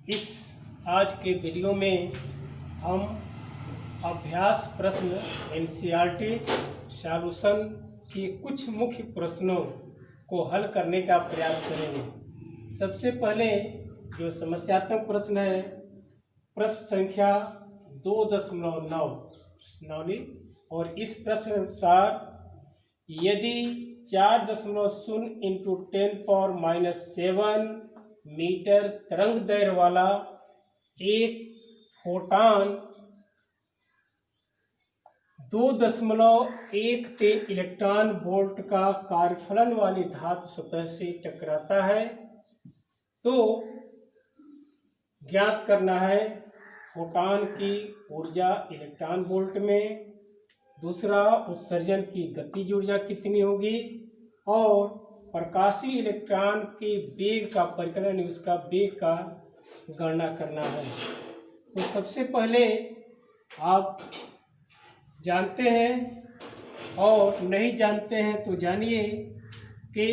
इस आज के वीडियो में हम अभ्यास प्रश्न एनसीईआरटी सॉल्यूशन के कुछ मुख्य प्रश्नों को हल करने का प्रयास करेंगे। सबसे पहले जो समस्यात्मक प्रश्न है, प्रश्न संख्या 2.9 और इस प्रश्न अनुसार यदि 4.0 इंटू 10⁻⁷ मीटर तरंग दैर्घ्य वाला एक फोटॉन 2.13 इलेक्ट्रॉन वोल्ट का कार्यफलन वाली धातु सतह से टकराता है तो ज्ञात करना है फोटॉन की ऊर्जा इलेक्ट्रॉन वोल्ट में, दूसरा उत्सर्जन की गतिज ऊर्जा कितनी होगी और प्रकाशीय इलेक्ट्रॉन के वेग का परिकलन उसका वेग का गणना करना है। तो सबसे पहले आप जानते हैं और नहीं जानते हैं तो जानिए कि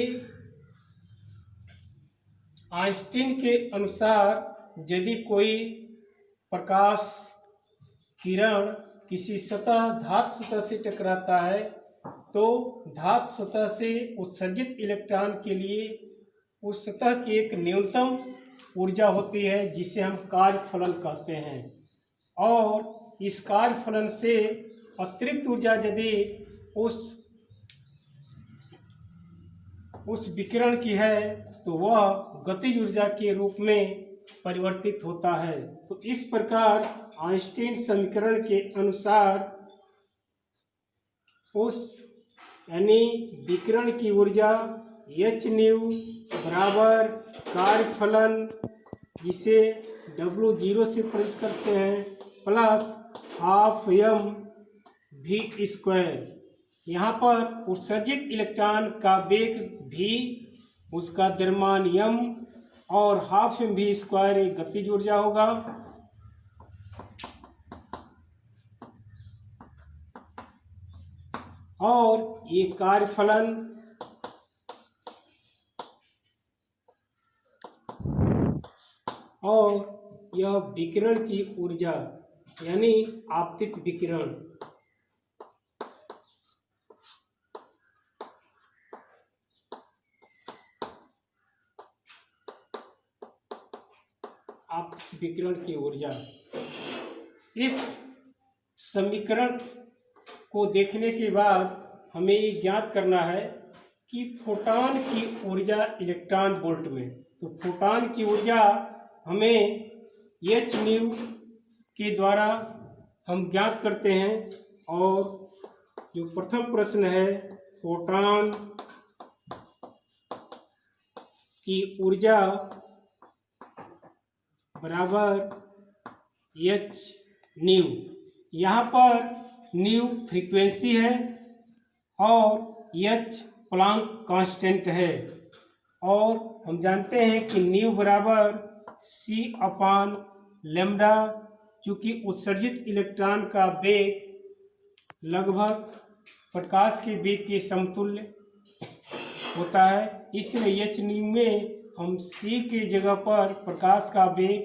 आइंस्टीन के अनुसार यदि कोई प्रकाश किरण किसी धातु सतह से टकराता है तो धातु सतह से उत्सर्जित इलेक्ट्रॉन के लिए उस सतह की एक न्यूनतम ऊर्जा होती है जिसे हम कार्यफलन कहते हैं, और इस कार्यफलन से अतिरिक्त ऊर्जा यदि उस विकिरण की है तो वह गतिज ऊर्जा के रूप में परिवर्तित होता है। तो इस प्रकार आइंस्टीन समीकरण के अनुसार उस यानी विकिरण की ऊर्जा एच न्यू बराबर कार्यफलन जिसे W0 से प्रस्तुत करते हैं plus half m v square. यहाँ पर उत्सर्जित इलेक्ट्रॉन का वेग v, उसका द्रव्यमान m और हाफ m v स्क्वायर एक गतिज ऊर्जा होगा। और ये कार्यफलन और यह विकिरण की ऊर्जा यानी आपतित विकिरण की ऊर्जा। इस समीकरण को देखने के बाद हमें ये ज्ञात करना है कि फोटॉन की ऊर्जा इलेक्ट्रॉन वोल्ट में, तो फोटॉन की ऊर्जा हमें एच न्यू के द्वारा हम ज्ञात करते हैं। और जो प्रथम प्रश्न है, फोटॉन की ऊर्जा बराबर एच न्यू। यहाँ पर न्यू फ्रीक्वेंसी है और एच प्लांक कांस्टेंट है, और हम जानते हैं कि न्यू बराबर c/λ, चूँकि उत्सर्जित इलेक्ट्रॉन का वेग लगभग प्रकाश के वेग के समतुल्य होता है, इसलिए एच न्यू में हम c के जगह पर प्रकाश का वेग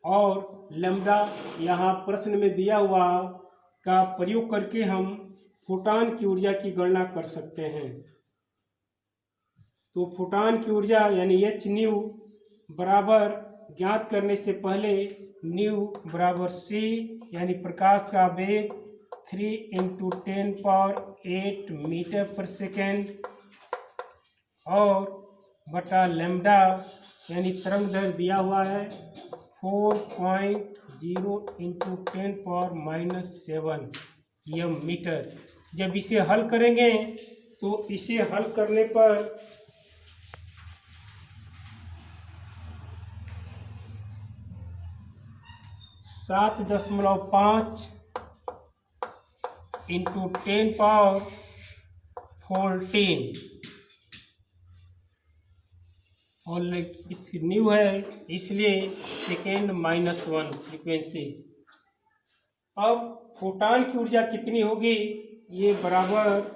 और लैम्ब्डा यहाँ प्रश्न में दिया हुआ का प्रयोग करके हम फोटॉन की ऊर्जा की गणना कर सकते हैं। तो फोटॉन की ऊर्जा यानी एच न्यू बराबर ज्ञात करने से पहले न्यू बराबर c यानी प्रकाश का वेग 3 × 10⁸ मीटर/सेकेंड और बटा लैम्ब्डा यानी तरंग दैर्घ्य दिया हुआ है 4.0 × 10⁻⁷ मीटर। जब इसे हल करेंगे तो इसे हल करने पर सात 7.5 × 10⁻14 और इस न्यू है इसलिए सेकेंड -1 फ्रीक्वेंसी। अब फोटॉन की ऊर्जा कितनी होगी, ये बराबर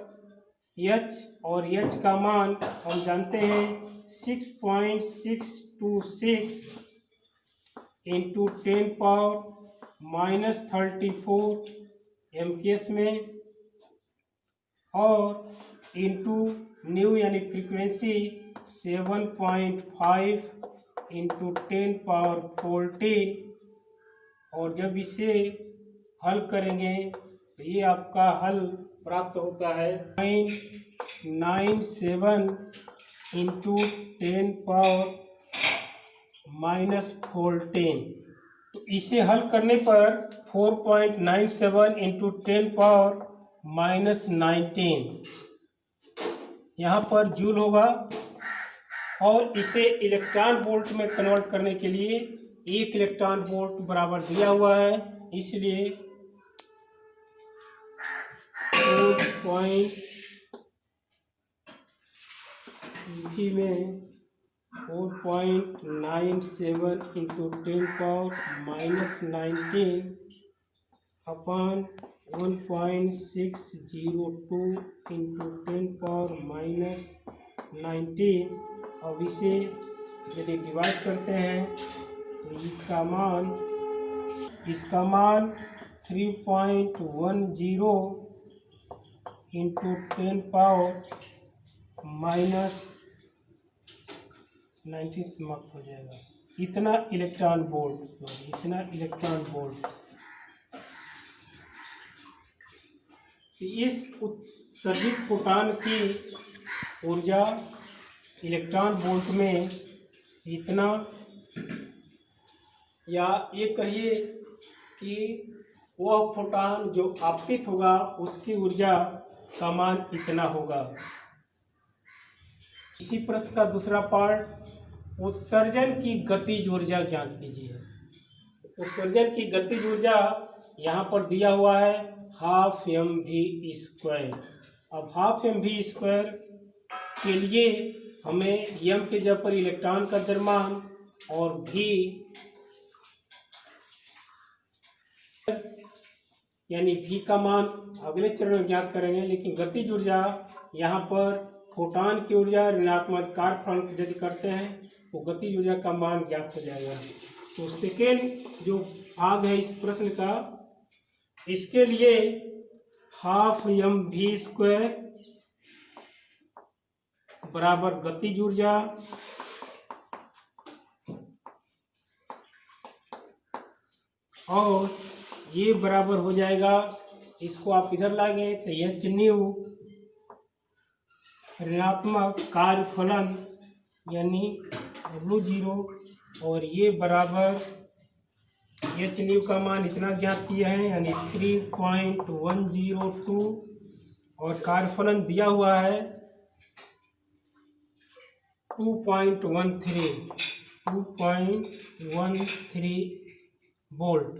एच और एच का मान हम जानते हैं 6.626 इंटू 10⁻⁻34 MKS में, और इंटू न्यू यानी फ्रीक्वेंसी 7.5 इंटू 10⁻14, और जब इसे हल करेंगे तो ये आपका हल प्राप्त होता है 997 इंटू 10⁻14। तो इसे हल करने पर 4.97 इंटू 10⁻19 यहाँ पर जूल होगा, और इसे इलेक्ट्रॉन वोल्ट में कन्वर्ट करने के लिए 1 इलेक्ट्रॉन वोल्ट बराबर दिया हुआ है, इसलिए 4.3 में 4.97 इंटू 10⁻19 अपॉन 1.602 इंटू 10⁻19। अब इसे यदि डिवाइड करते हैं तो इसका मान 3.10 इंटू 10⁻19 समाप्त हो जाएगा। इतना इलेक्ट्रॉन वोल्ट। इस उत्सर्जित फोटॉन की ऊर्जा इलेक्ट्रॉन वोल्ट में इतना, या ये कहिए कि वह फोटॉन जो आपतित होगा उसकी ऊर्जा का मान इतना होगा। इसी प्रश्न का दूसरा पार्ट, उत्सर्जन की गतिज ऊर्जा ज्ञात कीजिए। उत्सर्जन की गतिज ऊर्जा यहाँ पर दिया हुआ है 12 mv²। अब 12 mv² के लिए हमें m के जगह पर इलेक्ट्रॉन का द्रव्यमान और v यानी v का मान अगले चरण में ज्ञात करेंगे, लेकिन गतिज ऊर्जा यहाँ पर फोटॉन की ऊर्जा ऋणात्मक कार्य यदि करते हैं तो गतिज ऊर्जा का मान ज्ञात हो जाएगा। तो सेकेंड जो भाग है इस प्रश्न का, इसके लिए 12 mv² बराबर गतिज ऊर्जा और ये बराबर हो जाएगा, इसको आप इधर लाएंगे तो h न्यू ऋणात्मक कार्यफलन यानी W0, और ये बराबर h न्यू का मान इतना ज्ञात किया है यानी 3.102, और कार्यफलन दिया हुआ है 2.13 वोल्ट।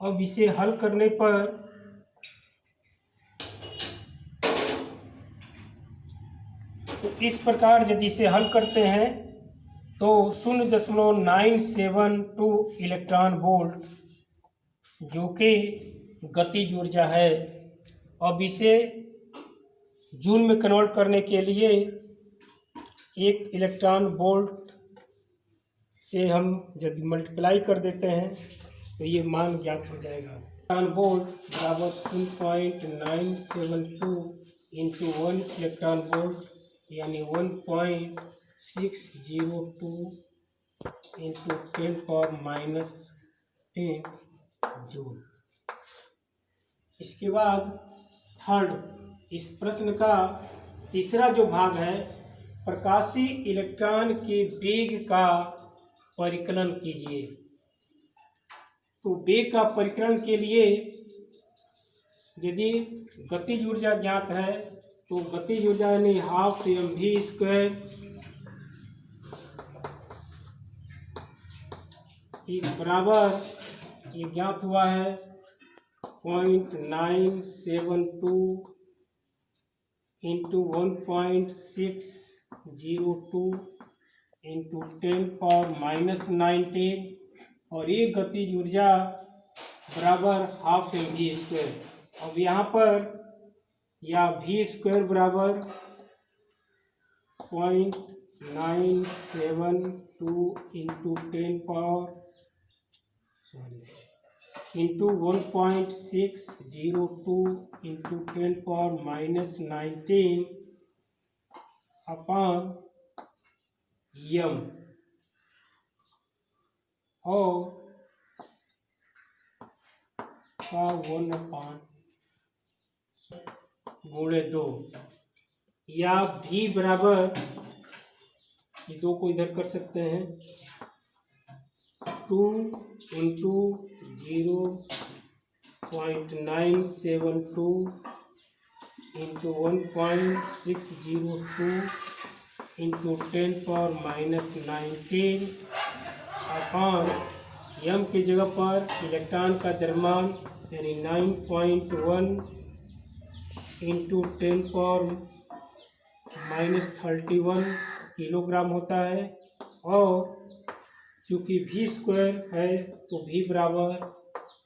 अब इसे हल करने पर तो इस प्रकार यदि इसे हल करते हैं तो 0.972 इलेक्ट्रॉन वोल्ट जो कि गतिज ऊर्जा है। अब इसे जूल में कन्वर्ट करने के लिए 1 इलेक्ट्रॉन वोल्ट से हम यदि मल्टीप्लाई कर देते हैं तो ये मान ज्ञात हो जाएगा। इलेक्ट्रॉन वोल्ट बराबर 0.972 इंटू 1 इलेक्ट्रॉन वोल्ट यानी 1.602 इंटू 10⁻10 जूल। इसके बाद थर्ड, इस प्रश्न का तीसरा जो भाग है, प्रकाशीय इलेक्ट्रॉन के वेग का परिकलन कीजिए। तो वेग का परिकलन के लिए यदि गतिज ऊर्जा ज्ञात है तो गतिज ऊर्जा यानी 12 mv² बराबर ये ज्ञात हुआ है 0.972 इंटू 1.602 इंटू 10⁻19, और ये गतिज ऊर्जा बराबर 12 mv²। अब यहाँ पर या v² बराबर 0.972 into 10⁻ sorry into 1.602 into 10⁻⁻19 upon m, और का 1/2 या भी बराबर, ये 2 को इधर कर सकते हैं, 2 इंटू 0.972 इंटू 1.602 इंटू 10⁻⁻19 अपॉन यम की जगह पर इलेक्ट्रॉन का द्रव्यमान यानी 9.1 इंटू 10⁻31 किलोग्राम होता है। और क्योंकि v स्क्वायर है तो v बराबर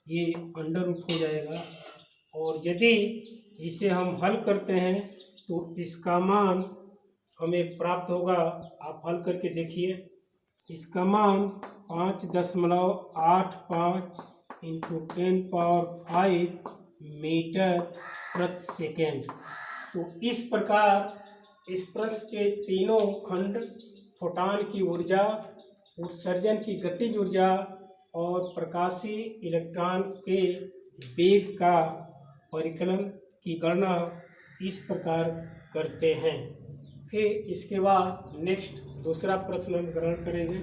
ये अंडर रूट हो जाएगा, और यदि इसे हम हल करते हैं तो इसका मान हमें प्राप्त होगा। आप हल करके देखिए, इसका मान 5.85 इंटू 10⁵ मीटर प्रति सेकेंड। तो इस प्रकार इस प्रश्न के तीनों खंड फोटॉन की ऊर्जा, उत्सर्जन की गतिज ऊर्जा और प्रकाशीय इलेक्ट्रॉन के वेग का परिकलन की गणना इस प्रकार करते हैं। फिर इसके बाद नेक्स्ट दूसरा प्रश्न हम ग्रहण करेंगे।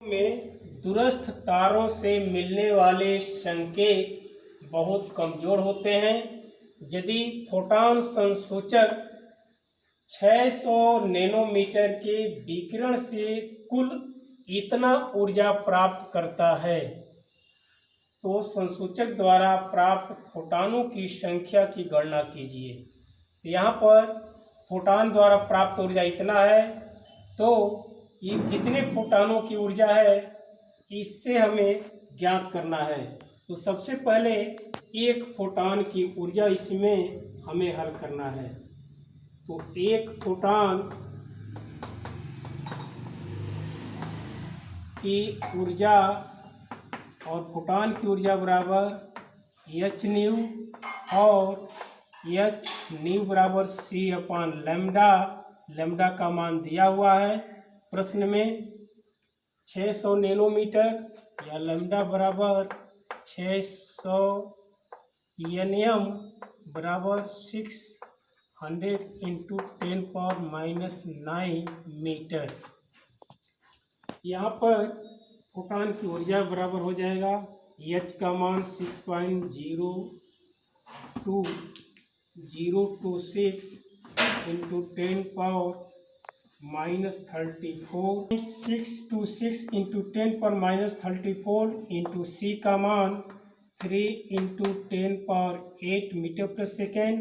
में दूरस्थ तारों से मिलने वाले संकेत बहुत कमजोर होते हैं। यदि फोटॉन संसूचक 600 नैनोमीटर के विकिरण से कुल इतना ऊर्जा प्राप्त करता है, तो संसूचक द्वारा प्राप्त फोटॉनों की संख्या की गणना कीजिए। यहाँ पर फोटॉन द्वारा प्राप्त ऊर्जा इतना है, तो ये कितने फोटॉनों की ऊर्जा है इससे हमें ज्ञात करना है। तो सबसे पहले एक फोटॉन की ऊर्जा इसमें हमें हल करना है। तो एक फोटॉन की ऊर्जा, और फोटॉन की ऊर्जा बराबर एच न्यू, और एच न्यू बराबर c/लैम्डा। लैम्डा का मान दिया हुआ है प्रश्न में 600 नैनोमीटर, या लैम्डा बराबर 600 nm बराबर 600 इंटू 10⁻⁹ मीटर। यहाँ पर फोटॉन की ऊर्जा बराबर हो जाएगा एच का मान 6.02026 इंटू 10⁻34, 626 इंटू 10⁻34 इंटू सी का मान 3 इंटू 10⁸ मीटर प्रति सेकेंड,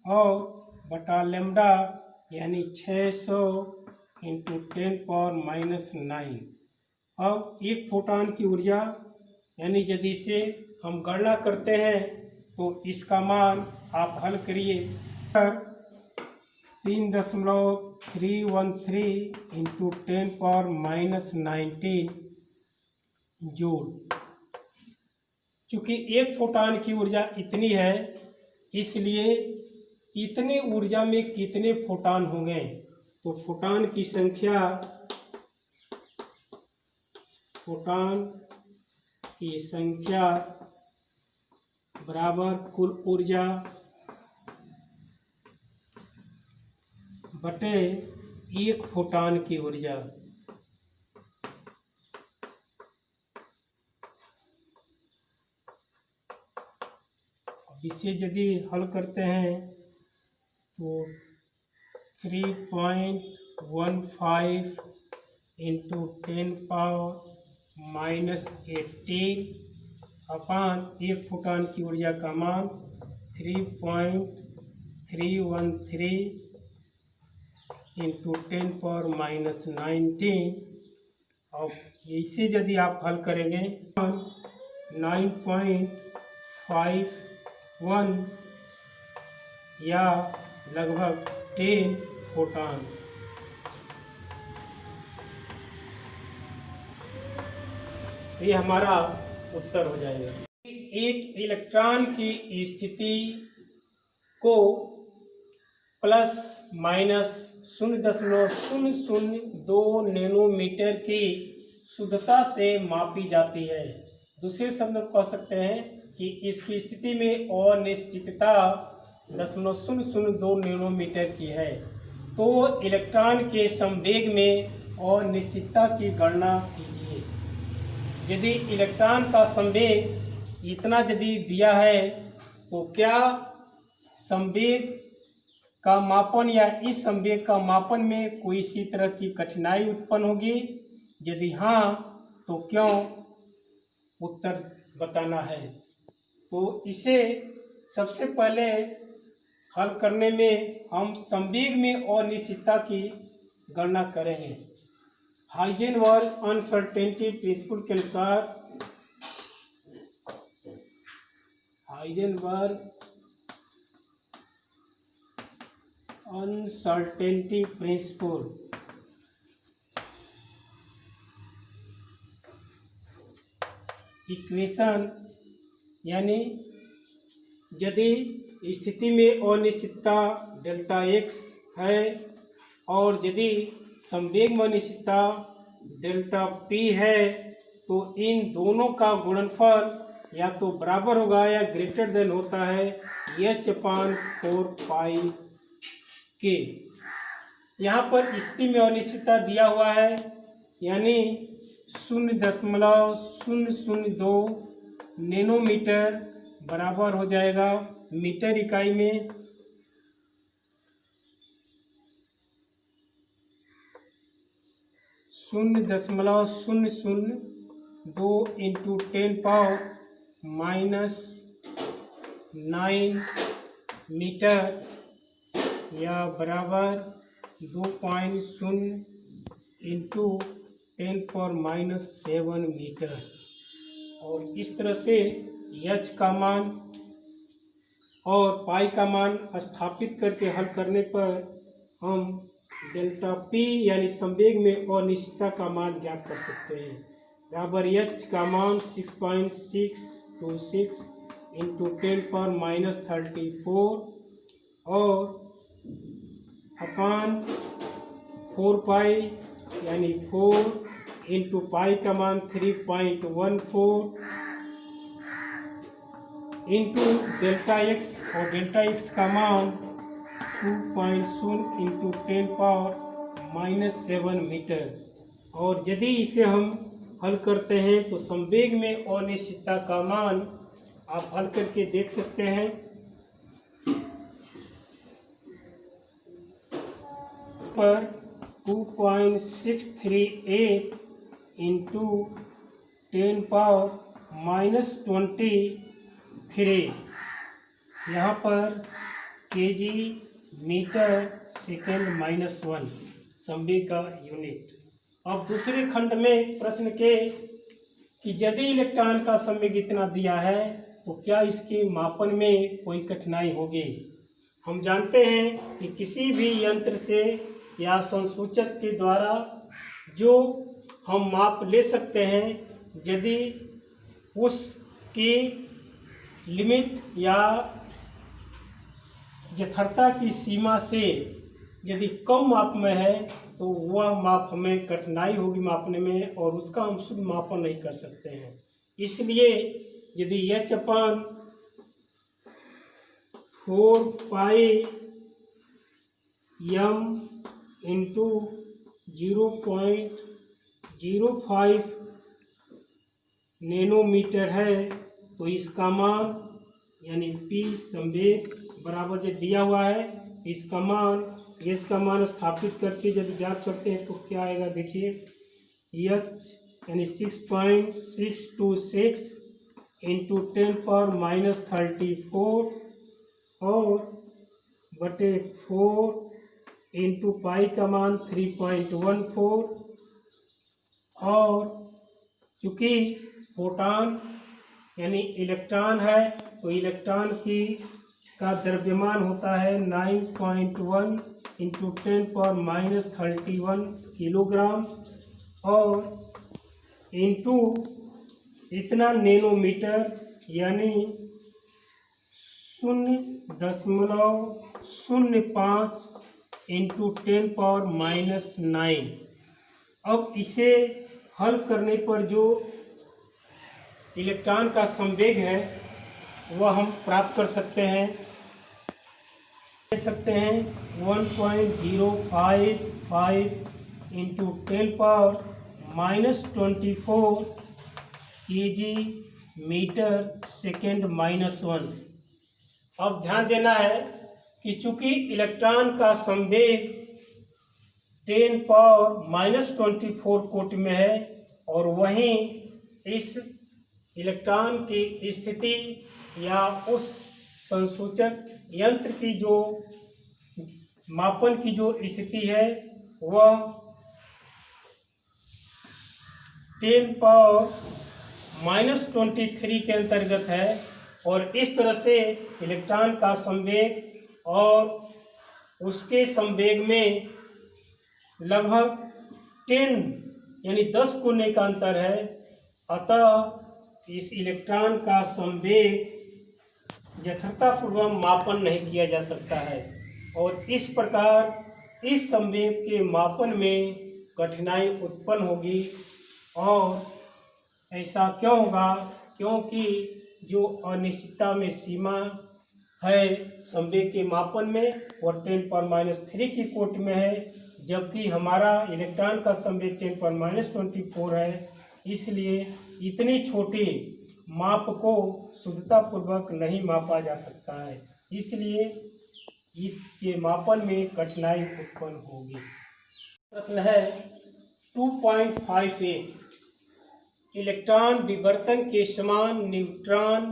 और बटा लैम्डा यानी 600 इंटू 10⁻⁹। अब एक फोटॉन की ऊर्जा यानी यदि इसे हम गणना करते हैं तो इसका मान आप हल करिए 3.313 इंटू 10⁻⁹ जूल। चूँकि एक फोटॉन की ऊर्जा इतनी है, इसलिए इतनी ऊर्जा में कितने फोटॉन होंगे, तो फोटॉन की संख्या, बराबर कुल ऊर्जा बटे एक फोटॉन की ऊर्जा। इसे यदि हल करते हैं तो 3.15 इंटू 10⁻⁸ अपान एक फोटॉन की ऊर्जा का मान 3.313 इंटू 10⁻⁹। और इसे यदि आप हल करेंगे 9.51 या लगभग 10 फोटॉन। तो ये हमारा उत्तर हो जाएगा। एक इलेक्ट्रॉन की स्थिति को प्लस माइनस 0.002 नैनोमीटर की शुद्धता से मापी जाती है। दूसरे शब्द में कह सकते हैं कि इसकी स्थिति में अनिश्चितता 0.002 नैनोमीटर की है। तो इलेक्ट्रॉन के संवेग में अनिश्चितता की गणना कीजिए। यदि इलेक्ट्रॉन का संवेग इतना यदि दिया है तो क्या संवेग का मापन या इस संवेग का मापन में कोई इसी तरह की कठिनाई उत्पन्न होगी? यदि हाँ तो क्यों, उत्तर बताना है। तो इसे सबसे पहले हल करने में हम संवेग में अनिश्चितता की गणना करेंगे। हाइजेनबर्ग अनसर्टेनिटी प्रिंसिपल के अनुसार हाइजेनबर्ग अनसर्टेनिटी प्रिंसिपल इक्वेशन, यानी यदि स्थिति में अनिश्चितता डेल्टा एक्स है और यदि संवेग में अनिश्चितता डेल्टा पी है तो इन दोनों का गुणनफल या तो बराबर होगा या ग्रेटर देन होता है h/4 के। यहाँ पर स्थिति में अनिश्चितता दिया हुआ है, यानी 0.002 नैनोमीटर बराबर हो जाएगा मीटर इकाई में 0.002 इंटू 10⁻⁹ मीटर या बराबर 2.0 इंटू 10⁻⁷ मीटर। और इस तरह से h का मान और पाई का मान स्थापित करके हल करने पर हम डेल्टा पी यानी संवेग में अनिश्चितता का मान ज्ञात कर सकते हैं। बराबर h का मान 6.626 इंटू 10⁻�34 और अपान 4 पाई यानी 4 इंटू पाई का मान 3.14 इंटू डेल्टा एक्स और डेल्टा एक्स का मान 2.0 इंटू 10⁻⁷ मीटर। और यदि इसे हम हल करते हैं तो संवेग में अनिश्चितता का मान आप हल करके देख सकते हैं। पर 2.638 इंटू 10⁻⁻23 यहाँ पर केजी मीटर सेकेंड -1 संवेग का यूनिट। अब दूसरे खंड में प्रश्न के कि यदि इलेक्ट्रॉन का संवेग इतना दिया है तो क्या इसके मापन में कोई कठिनाई होगी? हम जानते हैं कि किसी भी यंत्र से या संसूचक के द्वारा जो हम माप ले सकते हैं, यदि उसकी लिमिट या यथार्थता की सीमा से यदि कम माप में है तो वह माप हमें कठिनाई होगी मापने में और उसका हम शुद्ध मापन नहीं कर सकते हैं। इसलिए यदि h/4 पाई m इंटू 0.05 नैनोमीटर है तो इसका मान यानी P संवेग बराबर जो दिया हुआ है इसका मान स्थापित करके यदि ज्ञात करते हैं तो क्या आएगा? देखिए h यानी 6.626 इंटू 10⁻�34 और बटे 4 इंटू पाई का मान 3.14 और चूँकि प्रोटॉन यानी इलेक्ट्रॉन है तो इलेक्ट्रॉन का द्रव्यमान होता है 9.1 इंटू 10⁻31 किलोग्राम और इंटू इतना नैनोमीटर यानी 0.05 इंटू 10⁻⁹। अब इसे हल करने पर जो इलेक्ट्रॉन का संवेग है वह हम प्राप्त कर सकते हैं। 1.055 इंटू 10⁻24 kg मीटर सेकेंड -1। अब ध्यान देना है कि चूंकि इलेक्ट्रॉन का संवेग 10⁻24 कोटि में है और वहीं इस इलेक्ट्रॉन की स्थिति या उस संसूचक यंत्र की जो मापन की जो स्थिति है वह 10⁻23 के अंतर्गत है। और इस तरह से इलेक्ट्रॉन का संवेग और उसके संवेग में लगभग 10 यानी 10 गुने का अंतर है। अतः इस इलेक्ट्रॉन का संवेग यथार्थपूर्वक मापन नहीं किया जा सकता है और इस प्रकार इस संवेग के मापन में कठिनाई उत्पन्न होगी। और ऐसा क्यों होगा? क्योंकि जो अनिश्चितता में सीमा है संवेग के मापन में और 10⁻³ की कोटि में है, जबकि हमारा इलेक्ट्रॉन का संवेग 10⁻24 है। इसलिए इतनी छोटी माप को शुद्धतापूर्वक नहीं मापा जा सकता है, इसलिए इसके मापन में कठिनाई उत्पन्न होगी। प्रश्न है 2.58 इलेक्ट्रॉन विवर्तन के समान न्यूट्रॉन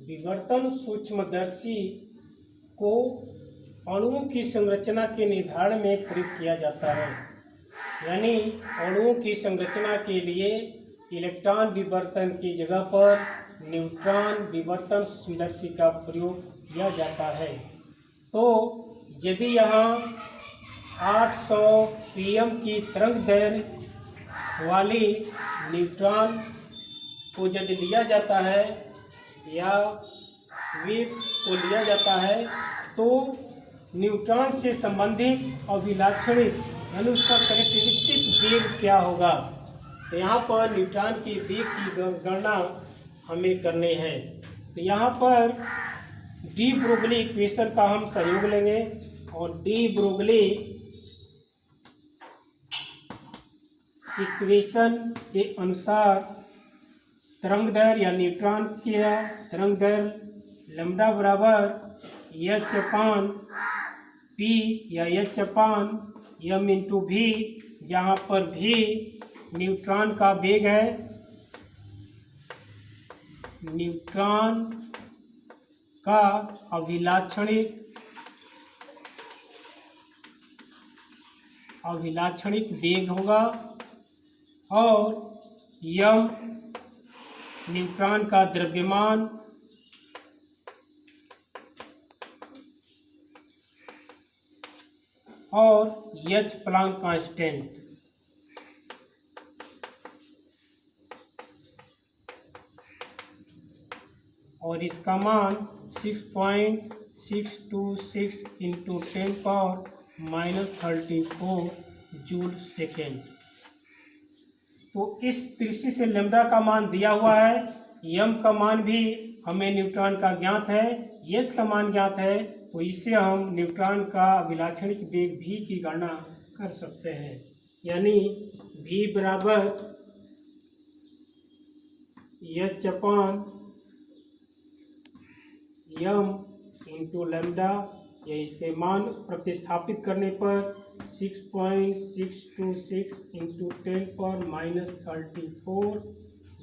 विवर्तन सूक्ष्मदर्शी को अणुओं की संरचना के निर्धारण में प्रयोग किया जाता है। यानी अणुओं की संरचना के लिए इलेक्ट्रॉन विवर्तन की जगह पर न्यूट्रॉन विवर्तन सूक्ष्मदर्शी का प्रयोग किया जाता है। तो यदि यहाँ 800 pm की तरंग दैर्घ्य वाली न्यूट्रॉन को यदि लिया जाता है या वेव को लिया जाता है तो न्यूट्रॉन से संबंधित अभिलाक्षणिक यानी उसका कैरेक्टरिस्टिक वेग क्या होगा? तो यहाँ पर न्यूट्रॉन की वेग की गणना हमें करनी है। तो यहाँ पर डी ब्रोगली इक्वेशन का हम सहयोग लेंगे और डी ब्रोगली इक्वेशन के अनुसार तरंग दैर्घ्य या न्यूट्रॉन की तरंग दैर्घ्य लैम्ब्डा बराबर h/p या h/m इंटू भी, जहाँ पर भी न्यूट्रॉन का वेग है, न्यूट्रॉन का अभिलाक्षणिक वेग होगा और यम न्यूट्रॉन का द्रव्यमान और एच प्लैंक कांस्टेंट। और इसका मान 6.626 इंटू 10⁻34 जूल सेकेंड। तो इस दृष्टि से लैम्ब्डा का मान दिया हुआ है, यम का मान भी हमें न्यूट्रॉन का ज्ञात है, एच का मान ज्ञात है, तो इससे हम न्यूट्रॉन का अभिलाक्षणिक वेग भी की गणना कर सकते हैं। यानी v बराबर h/m इंटू लैम्ब्डा, या इसके मान प्रतिस्थापित करने पर 6.626 इंटू 10⁻34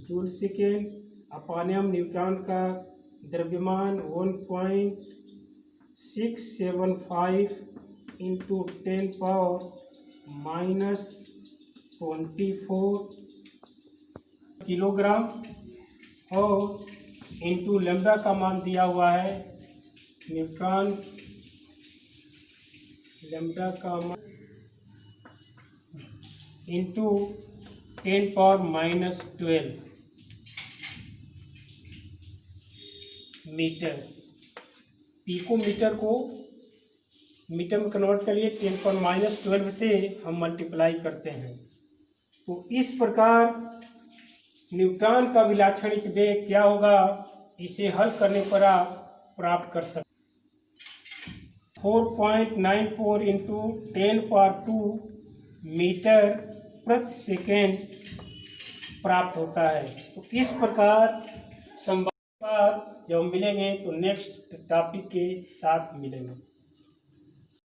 जूल सेकेंड अपानम न्यूट्रॉन का द्रव्यमान 1.675 इंटू 10⁻24 किलोग्राम और इंटू लैम्ब्डा का मान दिया हुआ है, न्यूट्रॉन लैम्ब्डा का मान इंटू 10⁻12 मीटर। पिकोमीटर को मीटर में कन्वर्ट कर लिए 10⁻12 से हम मल्टीप्लाई करते हैं। तो इस प्रकार न्यूट्रॉन का विलाक्षणिक वेग क्या होगा, इसे हल करने पर आप प्राप्त कर सकते 4.94 इंटू 10⁻²मीटर प्रति सेकेंड प्राप्त होता है। तो इस प्रकार संवाद जब मिलेंगे तो नेक्स्ट टॉपिक के साथ मिलेंगे।